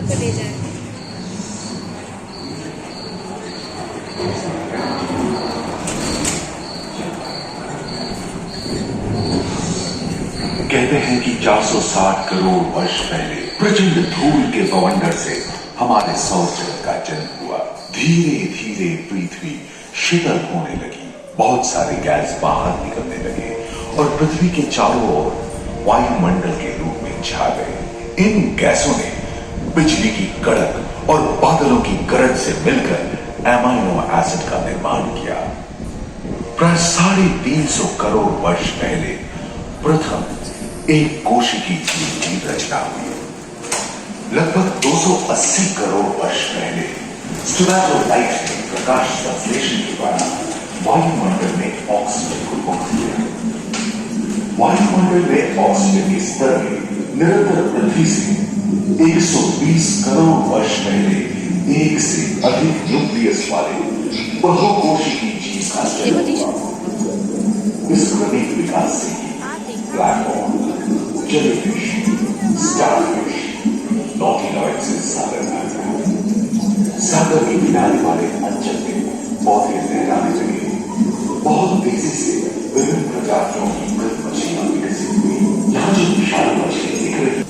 को ले जाए। कहते हैं कि 460 करोड़ वर्ष पहले प्रचंड धूल के बवंडर से हमारे सौर जगत का जन्म हुआ। धीरे धीरे पृथ्वी शीतल होने लगी, बहुत सारे गैस बाहर निकलने लगे और पृथ्वी के चारों ओर वायुमंडल के रूप में छा गए। इन गैसों ने बिजली की कड़क और बादलों की गरज से मिलकर एमाइनो एसिड का निर्माण किया। प्राय 350 करोड़ वर्ष पहले प्रथम एक कोशिकी जीव की रचना हुई। लगभग 280 करोड़ वर्ष पहले स्टोमैटोलाइट ने प्रकाश संश्लेषण के द्वारा वायुमंडल में ऑक्सीजन को पकड़ लिया। वायुमंडल में ऑक्सीजन के स्तर में निरंतर वृद्धि से 120 करोड़ वर्ष पहले एक से अधिक न्यूक्लियस वाले बहुकोशिकीय जीव का जन्म हुआ। इस क्रमिक विकास से ब्लैक होल, जेलीफिश, स्टारफिश, नॉटिलॉइड से सागर आ गया। सागर के किनारे वाले अंचल में पौधे लहराने लगे। बहुत तेजी से विभिन्न प्रजातियों की मृत मछलियां विकसित हुई। यहाँ जो विशाल मछली दिख रही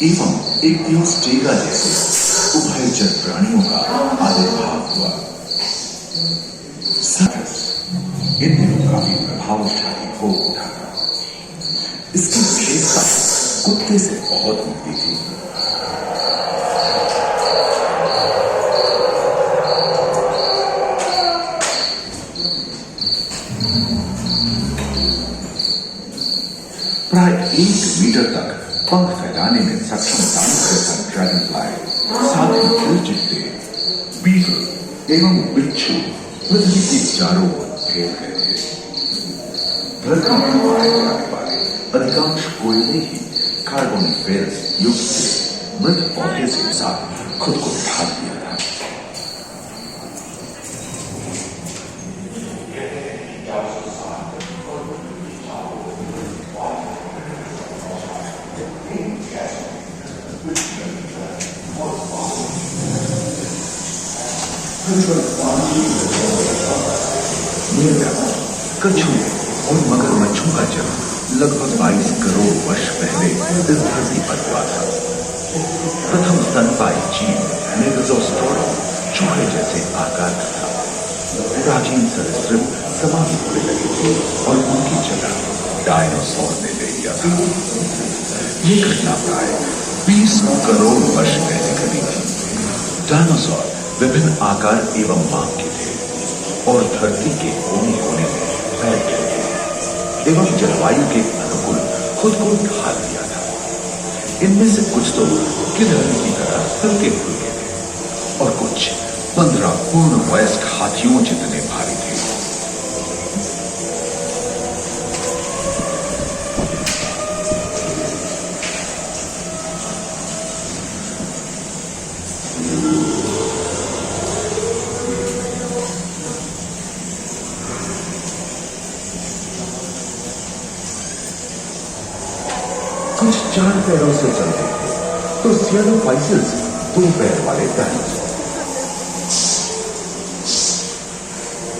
एवं एक दियोस्टेगा जैसे उभयचर प्राणियों का आविर्भाव हुआ। सारस इन दिनों काफी प्रभावशाली हो उठा था। इसकी विशेषता कुत्ते से बहुत मिलती थी। प्राय 1 मीटर तक पंख फैलाने में सक्षम दानव जैसा ड्रैगन फ्लाई, साथ ही गिरचिट्टे, बीगल एवं बिच्छू पृथ्वी के चारों ओर फैल गए थे। धरती में पाए जाने वाले अधिकांश कोयले ही कार्बोनिफेरस युग से मृत पौधे से साथ खुद को ढाक दिया था। कछुओं और मगरमच्छों का जन्म लगभग 22 करोड़ वर्ष पहले इस धरती पर हुआ था। प्रथम स्तनपायी जीव मेगाज़ोस्टोरम चूहे जैसे आकार का था। प्राचीन सरीसृप समाप्त होने लगे थे और उनकी जगह डायनासोर ने ले लिया था। ये घटना प्राय 20 करोड़ वर्ष पहले घटी थी। डायनासोर विभिन्न आकार एवं मांग के थे और धरती के कोने कोने में फैल गए थे एवं जलवायु के अनुकूल खुद को ढाल दिया था। इनमें से कुछ तो गिलहरी की तरह हल्के फुल्के थे और कुछ 15 पूर्ण वयस्क हाथियों जितने भारी थे। कुछ 4 पैरों से चलते थे तो सियानोफाइसिस 2 पैर वाले डायनासोर।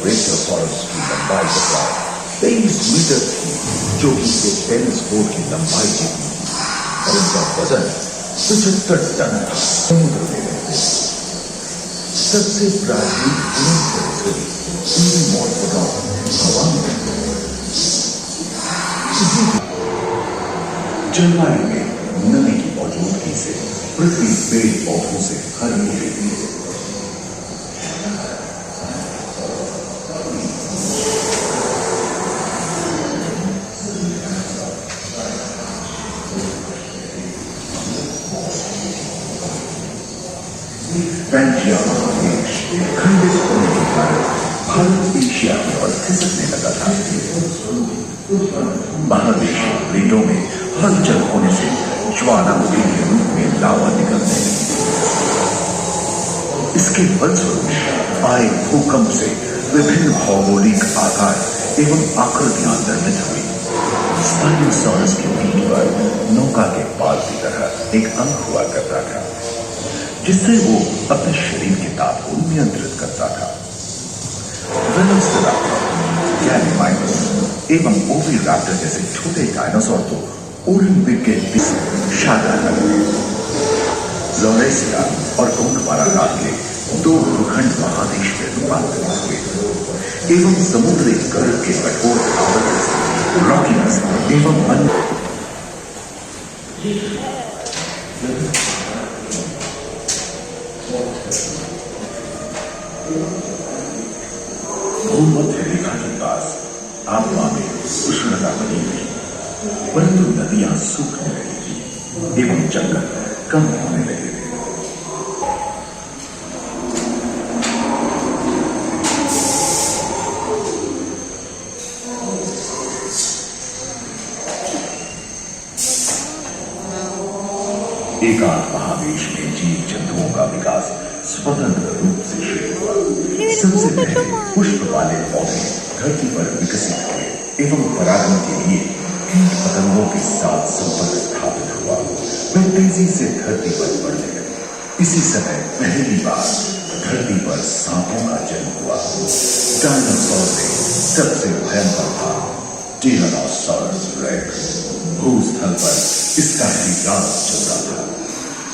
ब्रेकियोसॉरस की लंबाई प्राय 23 मीटर थी, जो कि एक टेनिस कोर्ट की लंबाई जितनी थी, और उनका वजन 75 टन था। समुद्र में रहते सबसे प्राचीन हवा में जलवायु में नमी की मौजूदगी से पृथ्वी पेड़ पौधों से भरी रहती है। पैंजिया महादेश खंडित होने के कारण भारत एशिया की ओर खिसकने लगा था। महादेशीय प्लेटों में हलचल होने से ज्वालामुखी के रूप में लावा निकलने लगी। इसके फलस्वरूप आए भूकंप से विभिन्न भौगोलिक आकार एवं आकृतियां निर्मित हुई। स्पाइनोसॉरस के पीठ पर नौका के पाल की तरह एक अंग हुआ करता था, जिससे वो अपने शरीर के ताप को नियंत्रित करता था। वेलोसिराप्टर, गैलीमाइनस एवं ओविराप्टर जैसे छोटे डायनासोर तो ओलंपिक के शाकाहार लॉरेसिया और गोंडवाना नाम के दो भूखंड महादेश में रूपांतरित हुए एवं समुद्री गर्भ के कठोर आवरण से रॉकीनेस एवं अन्य भूमध्य रेखा के पास आबवा में उष्णता बनी हुई, परंतु नदियां सूखने लगी थी एवं जंगल कम होने लगे थे। एकांत महादेश में जीव जंतुओं का विकास स्वतंत्र रूप से शुरू हुआ। सबसे पहले पुष्प वाले पौधे धरती पर विकसित हुए एवं परागण के लिए कीट पतंगों के साथ संपर्क स्थापित हुआ। वे तेजी से धरती पर बढ़ने लगे। इसी समय पहली बार धरती पर सांपों का जन्म हुआ। डायनासोर में सबसे भयंकर था टिरानोसॉरस रेक्स। भूस्थल पर इसका ही राज चलता था।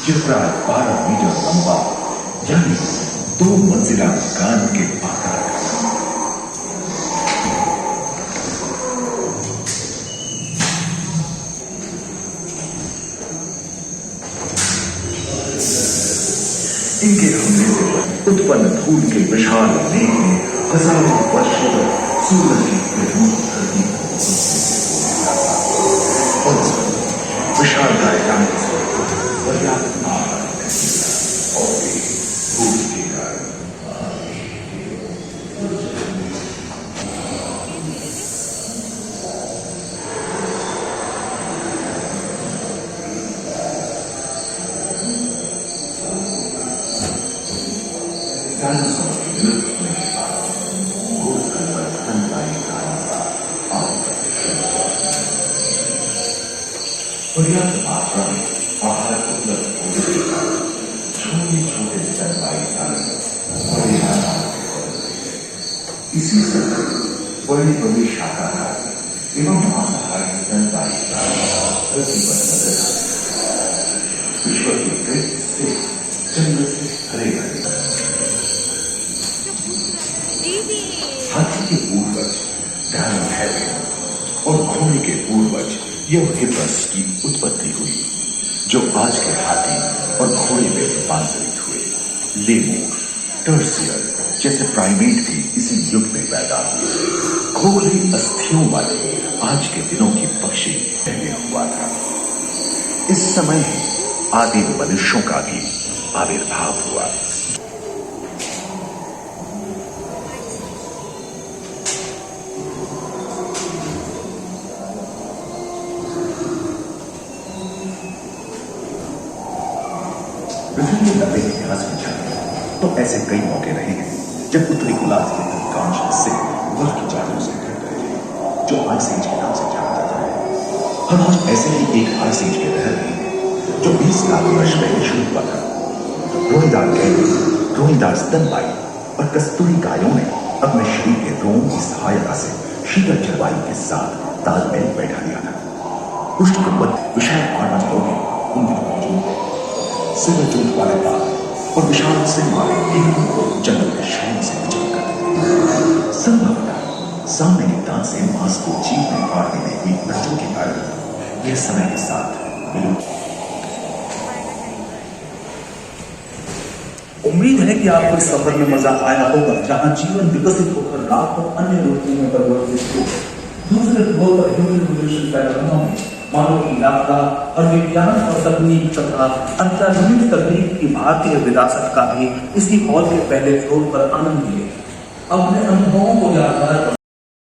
यह प्राय 12 मीटर लंबा यानी 2 मंजिला मकान के आकार का था। इनके हमले से उत्पन्न धूल के विशाल मेघ ने हजारों वर्षों तक सूरज की किरणों को धरती को विशाल डायनासोर को पर्याप्त आहार नहीं मिला और वे भूख के कारण डायनासोर के विलुप्त होने के बाद भूस्थल पर स्तनपायी प्राणियों का आधिपत्य शुरू हुआ। पर्याप्त मात्रा में आहार उपलब्ध होने के कारण छोटे छोटे स्तनपायी प्राणी बड़े आकार के बदल गए। इसी समय बड़े बड़े शाकाहारी एवं मांसाहारी स्तनपायी प्राणी धरती पर नजर आए। विश्व के कई हिस्से जंगल से भरे भरे। हाथी के पूर्वज डायनो हैबिट और घोड़े के पूर्वज यूरोपियस की उत्पत्ति हुई, जो आज के हाथी और घोड़े में रूपांतरित हुए। लेमूर, टर्सियर जैसे प्राइमेट भी इसी युग में पैदा हुए। खोखली अस्थियों वाले आज के दिनों की पक्षी पहले हुआ था। इस समय ही आदिम मनुष्यों का भी आविर्भाव हुआ। विभिन्न लंबे इतिहास में जाने तो ऐसे कई मौके रहे हैं जब उत्तरी गोलार्ध के अधिकांश हिस्से बर्फ की चादरों से ढक गए थे, जो आइस एज के नाम से जाना जाता है। हम आज ऐसे ही एक आइस एज में रह रहे हैं जो 20 लाख वर्ष पहले शुरू हुआ था। रोहीदार कैंडी, रोहीदार स्तनपायी और कस्तूरी गायों ने अपने शरीर के रोम की सहायता से शीतल जलवायु के साथ तालमेल बैठा दिया था। उष्णकटिबंधीय विशाल पर्वतों में उनकी मौजूद है। सिर चोट वाले बाघ और विशाल सिंह वाले हीरे जंगल में शान से विचरण करते हैं। संभवतः सामने के दांत से मांस को जीव में काटने में हुई नजरों के कारण यह समय के साथ विलुप्त। उम्मीद है कि आपको इस सफर में मजा आया होगा, जहां जीवन विकसित होकर लाखों अन्य रूपों में परिवर्तित हो। दूसरे ध्रुव पर ह्यूमन इवोल्यूशन पैराडाइम मानव की यात्रा और विज्ञान और तकनीक तथा अत्याधुनिक तकनीक की भारतीय विरासत का भी इसी हॉल के पहले फ्लोर पर आनंद लिए। अपने अनुभवों को यादगार